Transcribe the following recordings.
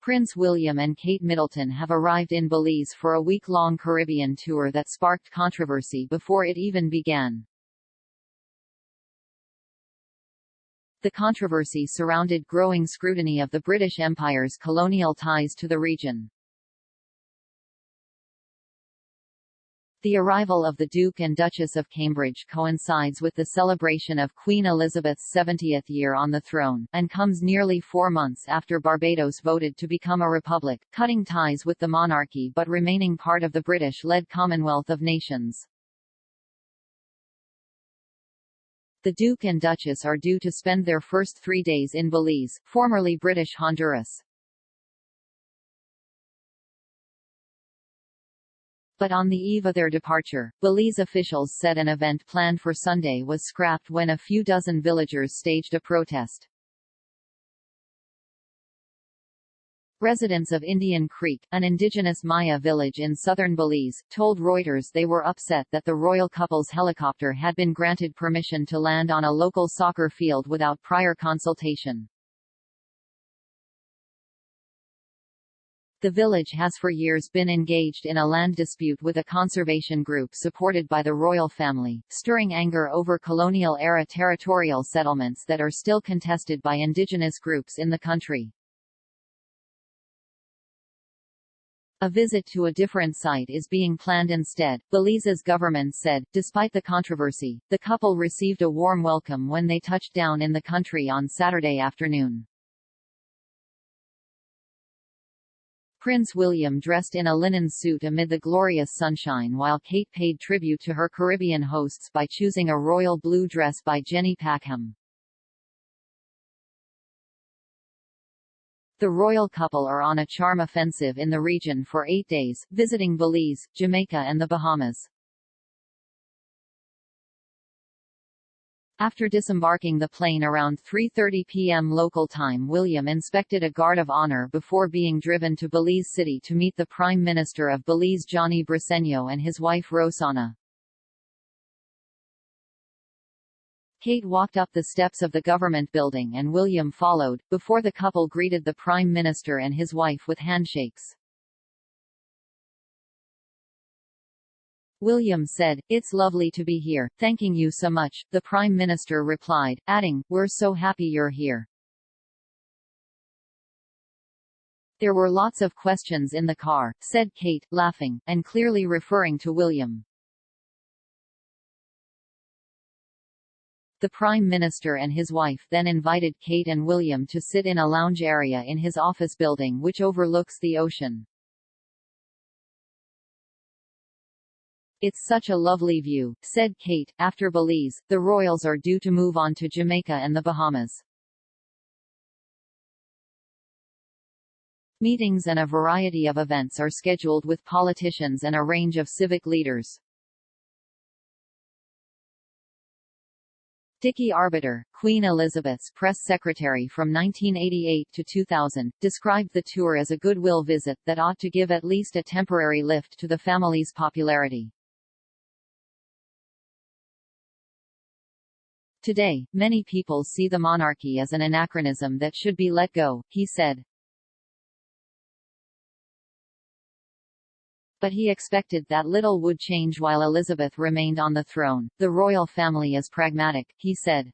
Prince William and Kate Middleton have arrived in Belize for a week-long Caribbean tour that sparked controversy before it even began. The controversy surrounded growing scrutiny of the British Empire's colonial ties to the region. The arrival of the Duke and Duchess of Cambridge coincides with the celebration of Queen Elizabeth's 70th year on the throne, and comes nearly 4 months after Barbados voted to become a republic, cutting ties with the monarchy but remaining part of the British-led Commonwealth of Nations. The Duke and Duchess are due to spend their first 3 days in Belize, formerly British Honduras. But on the eve of their departure, Belize officials said an event planned for Sunday was scrapped when a few dozen villagers staged a protest. Residents of Indian Creek, an indigenous Maya village in southern Belize, told Reuters they were upset that the royal couple's helicopter had been granted permission to land on a local soccer field without prior consultation. The village has for years been engaged in a land dispute with a conservation group supported by the royal family, stirring anger over colonial-era territorial settlements that are still contested by indigenous groups in the country. A visit to a different site is being planned instead, Belize's government said. Despite the controversy, the couple received a warm welcome when they touched down in the country on Saturday afternoon. Prince William dressed in a linen suit amid the glorious sunshine, while Kate paid tribute to her Caribbean hosts by choosing a royal blue dress by Jenny Packham. The royal couple are on a charm offensive in the region for 8 days, visiting Belize, Jamaica and the Bahamas. After disembarking the plane around 3:30 p.m. local time, William inspected a guard of honor before being driven to Belize City to meet the Prime Minister of Belize Johnny Briceño and his wife Rosana. Kate walked up the steps of the government building and William followed, before the couple greeted the Prime Minister and his wife with handshakes. William said, "It's lovely to be here, thanking you so much," the Prime Minister replied, adding, "We're so happy you're here." "There were lots of questions in the car," said Kate, laughing, and clearly referring to William. The Prime Minister and his wife then invited Kate and William to sit in a lounge area in his office building which overlooks the ocean. "It's such a lovely view," said Kate. After Belize, the royals are due to move on to Jamaica and the Bahamas. Meetings and a variety of events are scheduled with politicians and a range of civic leaders. Dickie Arbiter, Queen Elizabeth's press secretary from 1988 to 2000, described the tour as a goodwill visit that ought to give at least a temporary lift to the family's popularity. "Today, many people see the monarchy as an anachronism that should be let go," he said. But he expected that little would change while Elizabeth remained on the throne. "The royal family is pragmatic," he said.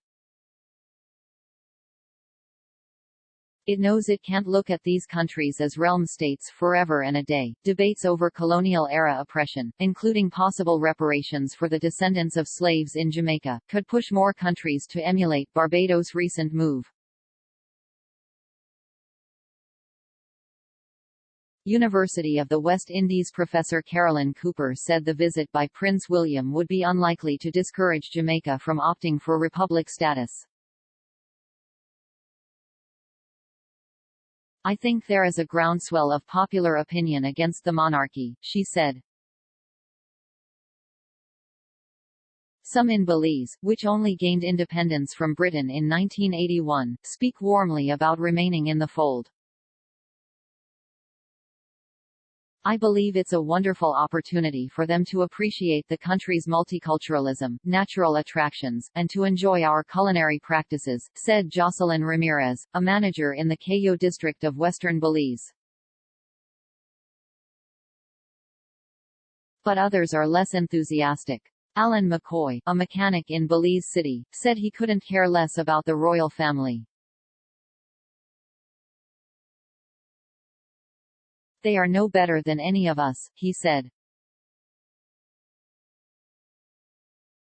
"It knows it can't look at these countries as realm states forever and a day." Debates over colonial-era oppression, including possible reparations for the descendants of slaves in Jamaica, could push more countries to emulate Barbados' recent move. University of the West Indies professor Carolyn Cooper said the visit by Prince William would be unlikely to discourage Jamaica from opting for republic status. "I think there is a groundswell of popular opinion against the monarchy," she said. "Some in Belize, which only gained independence from Britain in 1981, speak warmly about remaining in the fold. I believe it's a wonderful opportunity for them to appreciate the country's multiculturalism, natural attractions, and to enjoy our culinary practices," said Jocelyn Ramirez, a manager in the Cayo district of western Belize. But others are less enthusiastic. Alan McCoy, a mechanic in Belize City, said he couldn't care less about the royal family. "They are no better than any of us," he said.